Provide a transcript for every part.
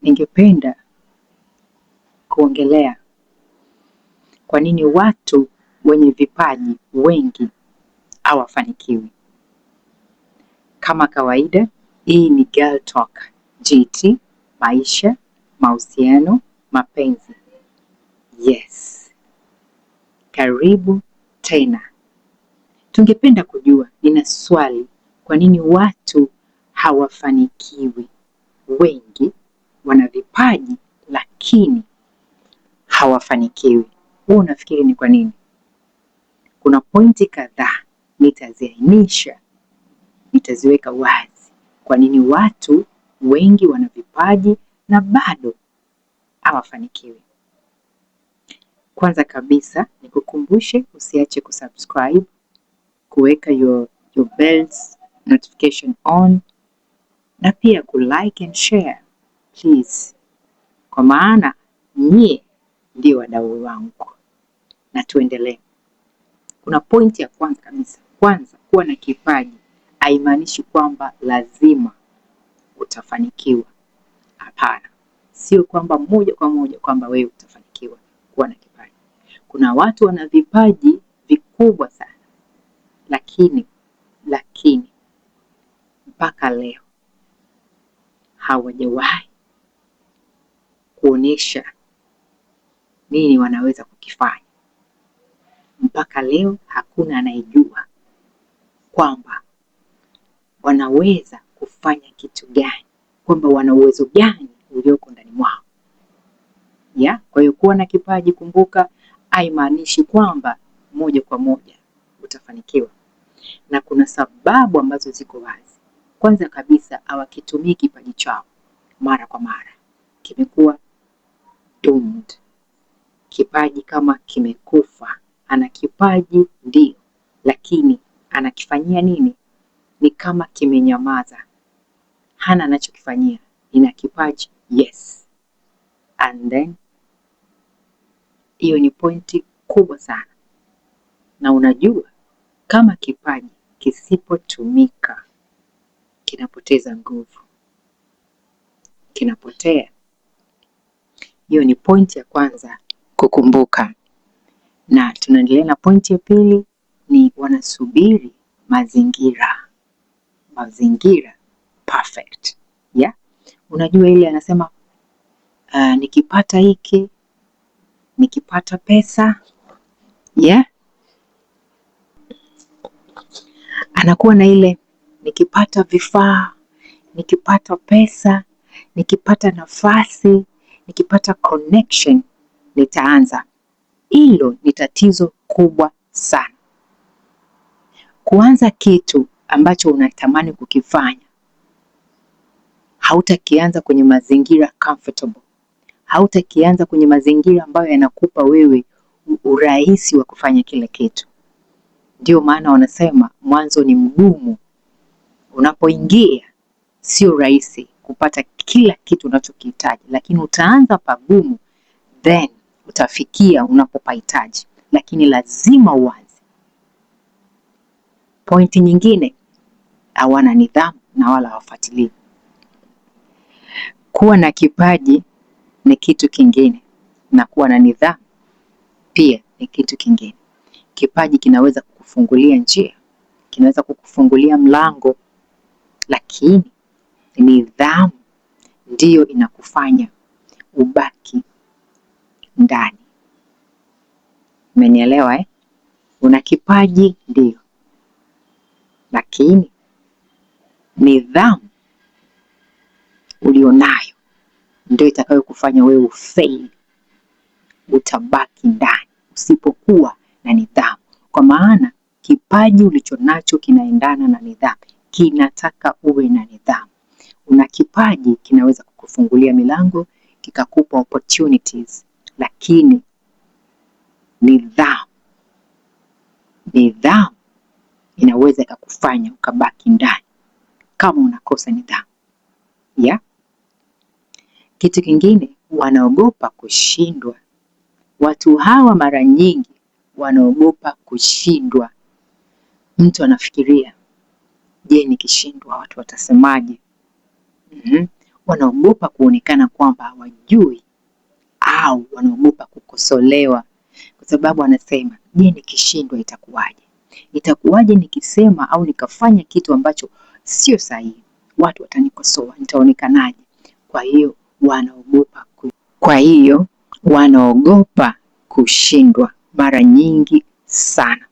ningependa kuongelea kwa nini watu wenye vipaji wengi hawafanikiwi. Kama kawaida, hii ni Girl Talk GT, maisha, mahusiano, mapenzi. Yes, karibu tena. Tungependa kujua, nina swali, kwa nini watu hawafanikiwi? Wengi wana vipaji lakini hawafanikiwi. Wewe unafikiri ni kwa nini? Kuna pointi kadhaa nitaziainisha, nitaziweka wazi kwa nini watu wengi wana vipaji na bado hawafanikiwi. Kwanza kabisa nikukumbushe usiache kusubscribe, kuweka your bells notification on, na pia kulike and share please, kwa maana nyie ndio wadau wangu. Na tuendelee. Kuna pointi ya kwanza kabisa. Kwanza, kuwa na kipaji haimaanishi kwamba lazima utafanikiwa. Hapana, sio kwamba moja kwa moja kwamba wewe utafanikiwa kuwa na kipaji. Kuna watu wana vipaji vikubwa sana, lakini mpaka leo hawajawahi kuonyesha nini wanaweza kukifanya. Mpaka leo hakuna anayejua kwamba wanaweza kufanya kitu gani, kwamba wana uwezo gani ulioko ndani mwao. Kwa hiyo kuwa na kipaji, kumbuka, haimaanishi kwamba moja kwa moja utafanikiwa. Na kuna sababu ambazo ziko wazi. Kwanza kabisa, hawakitumii kipaji chao mara kwa mara. Kimekuwa doomed. Kipaji kama kimekufa. Ana kipaji ndio, lakini anakifanyia nini? Ni kama kimenyamaza. Hana anachokifanyia. Ina kipaji, yes. And then, hiyo ni pointi kubwa sana. Na unajua, kama kipaji kisipotumika, kinapoteza nguvu. Kinapotea. Hiyo ni pointi ya kwanza kukumbuka. Na tunaendelea na pointi ya pili, ni wanasubiri mazingira perfect. Unajua ile anasema nikipata hiki, nikipata pesa, anakuwa na ile nikipata vifaa, nikipata pesa, nikipata nafasi, nikipata connection, nitaanza. Hilo ni tatizo kubwa sana. Kuanza kitu ambacho unatamani kukifanya, hautakianza kwenye mazingira comfortable. Hautakianza kwenye mazingira ambayo yanakupa wewe urahisi wa kufanya kile kitu. Ndio maana wanasema mwanzo ni mgumu. Unapoingia sio rahisi kupata kila kitu unachokihitaji, lakini utaanza pagumu, then utafikia unapopahitaji, lakini lazima uanze. Pointi nyingine, hawana nidhamu na wala hawafuatilii. Kuwa na kipaji ni kitu kingine, na kuwa na nidhamu pia ni kitu kingine. Kipaji kinaweza kukufungulia njia, kinaweza kukufungulia mlango, lakini nidhamu ndiyo inakufanya ubaki ndani. Umenielewa? Una kipaji ndio, lakini nidhamu ulionayo ndio itakayo kufanya wewe ufail. Utabaki ndani usipokuwa na nidhamu, kwa maana kipaji ulichonacho kinaendana na nidhamu. Kinataka uwe na nidhamu. Una kipaji kinaweza kukufungulia milango, kikakupa opportunities, lakini nidhamu inaweza ikakufanya ukabaki ndani kama unakosa nidhamu. Kitu kingine, wanaogopa kushindwa. Watu hawa mara nyingi wanaogopa kushindwa. Mtu anafikiria, je, nikishindwa watu watasemaje? wanaogopa kuonekana kwamba hawajui au wanaogopa kukosolewa, kwa sababu wanasema, je, nikishindwa itakuwaje? Itakuwaje nikisema au nikafanya kitu ambacho sio sahihi? Watu watanikosoa, nitaonekanaje? Kwa hiyo wanaogopa kushindwa mara nyingi sana,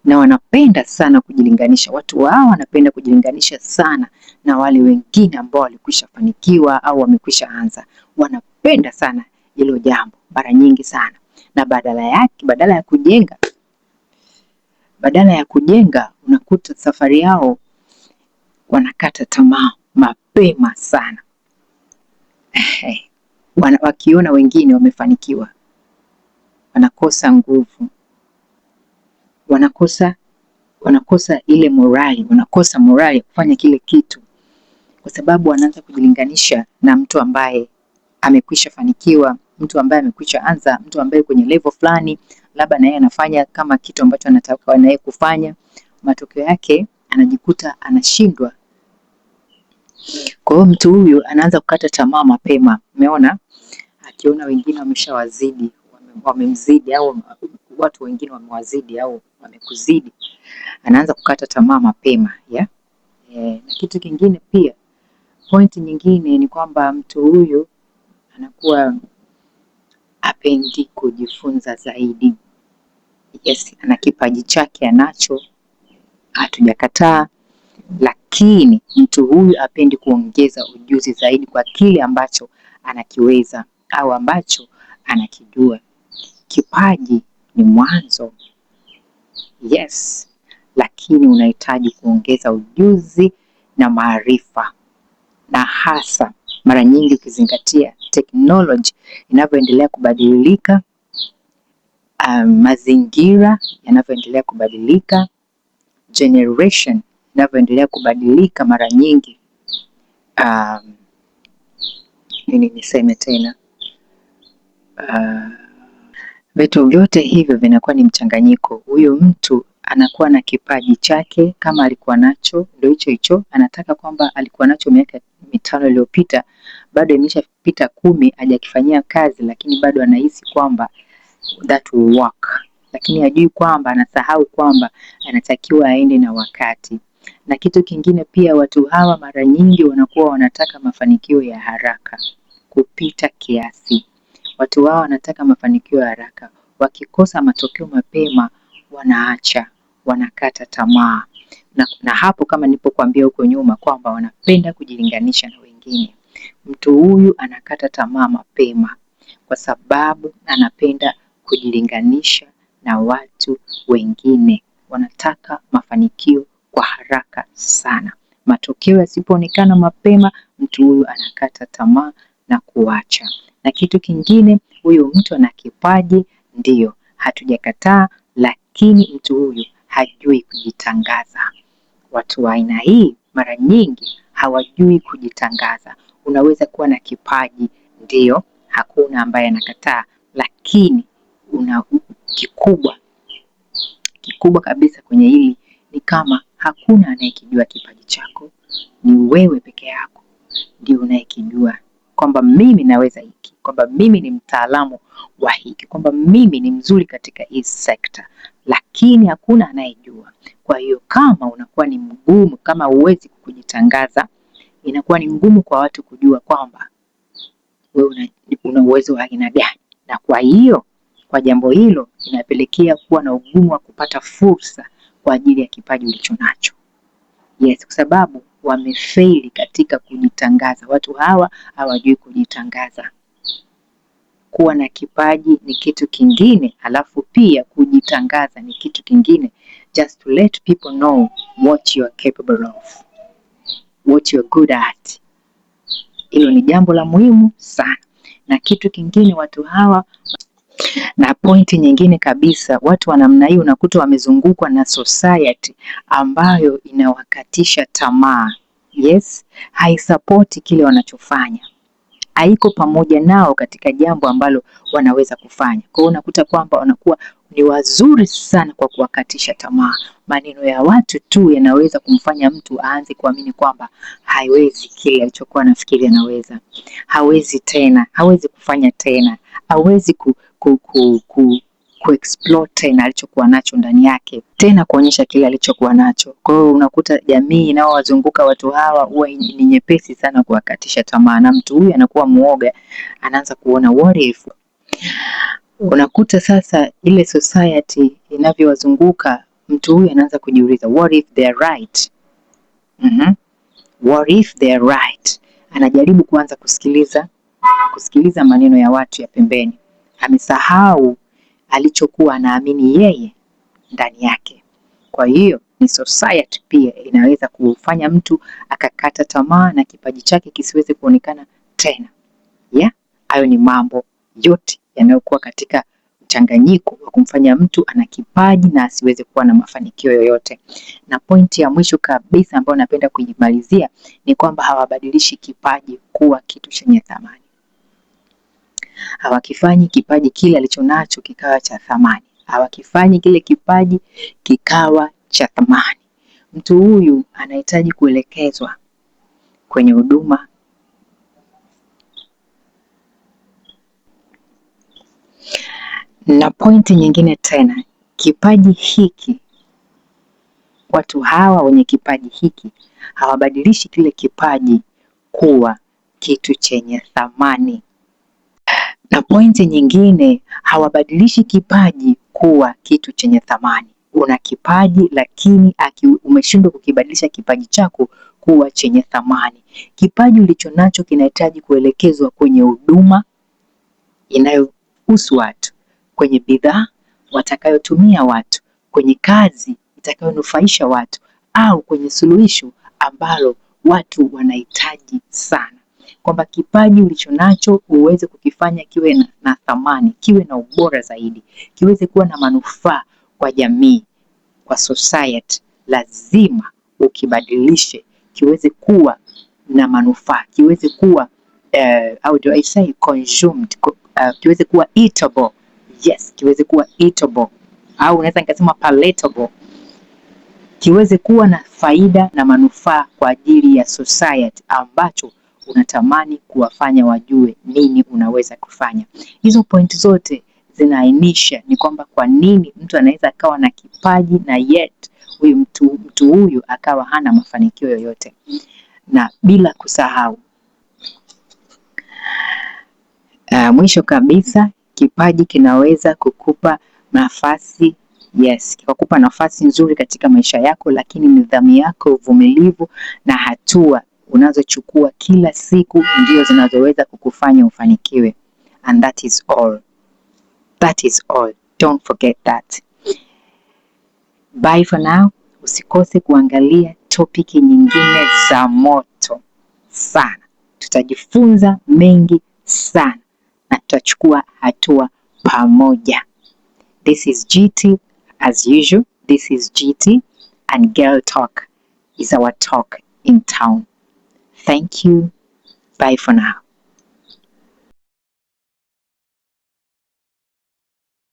na wanapenda sana kujilinganisha. Watu wao wanapenda kujilinganisha sana na wale wengine ambao walikwisha fanikiwa au wamekwisha anza. Wanapenda sana hilo jambo mara nyingi sana, na badala ya kujenga unakuta safari yao wanakata tamaa mapema sana. Wakiona wengine wamefanikiwa, wanakosa nguvu, wanakosa ile morali, wanakosa morali ya kufanya kile kitu, kwa sababu wanaanza kujilinganisha na mtu ambaye amekwisha fanikiwa, mtu ambaye amekwisha anza, mtu ambaye kwenye level fulani labda na yeye anafanya kama kitu ambacho anataka na yeye kufanya. Matokeo yake anajikuta anashindwa. Kwa hiyo mtu huyu anaanza kukata tamaa mapema. Umeona, akiona wengine wameshawazidi, wamemzidi, au watu wengine wamewazidi au wamekuzidi, anaanza kukata tamaa mapema ya. Na kitu kingine pia, pointi nyingine ni kwamba mtu huyu anakuwa hapendi kujifunza zaidi. Yes, ana kipaji chake anacho, hatujakataa, lakini mtu huyu hapendi kuongeza ujuzi zaidi kwa kile ambacho anakiweza au ambacho anakijua. Kipaji ni mwanzo, yes, lakini unahitaji kuongeza ujuzi na maarifa, na hasa mara nyingi ukizingatia technology inavyoendelea kubadilika, mazingira yanavyoendelea kubadilika, generation inavyoendelea kubadilika. Mara nyingi niseme tena, vitu vyote hivyo vinakuwa ni mchanganyiko. Huyu mtu anakuwa na kipaji chake, kama alikuwa nacho ndio hicho anataka, kwamba alikuwa nacho miaka 5 iliyopita, bado imeshapita 10 hajakifanyia kazi, lakini bado anahisi kwamba that will work, lakini hajui kwamba, anasahau kwamba anatakiwa aende na wakati. Na kitu kingine pia, watu hawa mara nyingi wanakuwa wanataka mafanikio ya haraka kupita kiasi. Watu hawa wanataka mafanikio ya haraka, wakikosa matokeo mapema wanaacha, wanakata tamaa. Na hapo, kama nilipokuambia huko nyuma, kwamba wanapenda kujilinganisha na wengine. Mtu huyu anakata tamaa mapema kwa sababu anapenda kujilinganisha na watu wengine. Wanataka mafanikio kwa haraka sana. Matokeo yasipoonekana mapema, mtu huyu anakata tamaa na kuacha. Na kitu kingine, huyu mtu ana kipaji, ndio, hatujakataa, lakini mtu huyu hajui kujitangaza. Watu wa aina hii mara nyingi hawajui kujitangaza. Unaweza kuwa na kipaji, ndio, hakuna ambaye anakataa, lakini una kikubwa kabisa kwenye hili ni kama hakuna anayekijua kipaji chako. Ni wewe peke yako ndio unayekijua, kwamba mimi naweza hiki, kwamba mimi ni mtaalamu wa hiki, kwamba mimi ni mzuri katika hii sekta, lakini hakuna anayejua. Kwa hiyo kama unakuwa ni mgumu, kama huwezi kujitangaza, inakuwa ni ngumu kwa watu kujua kwamba wewe una uwezo wa aina gani, na kwa hiyo kwa jambo hilo inapelekea kuwa na ugumu wa kupata fursa kwa ajili ya kipaji ulicho nacho. Yes, kwa sababu wamefeli katika kujitangaza. Watu hawa hawajui kujitangaza. Kuwa na kipaji ni kitu kingine, alafu pia kujitangaza ni kitu kingine. Just to let people know what you are capable of, what you are good at. Hilo ni jambo la muhimu sana. Na kitu kingine, watu hawa, na pointi nyingine kabisa, watu wa namna hii unakuta wamezungukwa na society ambayo inawakatisha tamaa. Yes, haisapoti kile wanachofanya, haiko pamoja nao katika jambo ambalo wanaweza kufanya. Kwa hiyo unakuta kwamba wanakuwa ni wazuri sana kwa kuwakatisha tamaa. Maneno ya watu tu yanaweza kumfanya mtu aanze kuamini kwamba haiwezi kile alichokuwa anafikiri anaweza. Hawezi tena, hawezi kufanya tena, hawezi kuexplore tena alichokuwa nacho ndani yake, tena kuonyesha kile alichokuwa nacho. Kwa hiyo unakuta jamii inayowazunguka watu hawa huwa ni nyepesi sana kuwakatisha tamaa, na mtu huyu anakuwa muoga, anaanza kuona what if. Unakuta sasa ile society inavyowazunguka mtu huyu anaanza kujiuliza what if they are right. What if they are right. Anajaribu kuanza kusikiliza maneno ya watu ya pembeni. Amesahau alichokuwa anaamini yeye ndani yake. Kwa hiyo ni society pia inaweza kufanya mtu akakata tamaa na kipaji chake kisiweze kuonekana tena. Hayo ni mambo yote yanayokuwa katika mchanganyiko wa kumfanya mtu ana kipaji na asiweze kuwa na mafanikio yoyote. Na pointi ya mwisho kabisa ambayo napenda kuimalizia ni kwamba hawabadilishi kipaji kuwa kitu chenye thamani. Hawakifanyi kipaji kile alichonacho kikawa cha thamani. Hawakifanyi kile kipaji kikawa cha thamani. Mtu huyu anahitaji kuelekezwa kwenye huduma na pointi nyingine tena, kipaji hiki, watu hawa wenye kipaji hiki hawabadilishi kile kipaji kuwa kitu chenye thamani. Na pointi nyingine, hawabadilishi kipaji kuwa kitu chenye thamani. Una kipaji lakini umeshindwa kukibadilisha kipaji chako kuwa chenye thamani. Kipaji ulicho nacho kinahitaji kuelekezwa kwenye huduma inayohusu watu, kwenye bidhaa watakayotumia watu, kwenye kazi itakayonufaisha watu, au kwenye suluhisho ambalo watu wanahitaji sana. Kwamba kipaji ulicho nacho uweze kukifanya kiwe na thamani, kiwe na ubora zaidi, kiweze kuwa na manufaa kwa jamii, kwa society. Lazima ukibadilishe kiweze kuwa na manufaa, kiweze kuwa how do I say consumed, kiweze kuwa eatable. Yes, kiweze kuwa eatable, au unaweza nikasema palatable. Kiweze kuwa na faida na manufaa kwa ajili ya society ambacho unatamani kuwafanya wajue nini unaweza kufanya. Hizo point zote zinaainisha ni kwamba kwa nini mtu anaweza akawa na kipaji na yet huyu mtu huyu akawa hana mafanikio yoyote. Na bila kusahau mwisho kabisa, kipaji kinaweza kukupa nafasi, yes, kikakupa nafasi nzuri katika maisha yako, lakini nidhamu yako, uvumilivu na hatua unazochukua kila siku ndio zinazoweza kukufanya ufanikiwe. And that is all. That is all. Don't forget that. Bye for now. Usikose kuangalia topiki nyingine za moto sana. Tutajifunza mengi sana na tutachukua hatua pamoja. This is GT as usual. This is GT and Girl Talk is our talk in town. Thank you. Bye for now.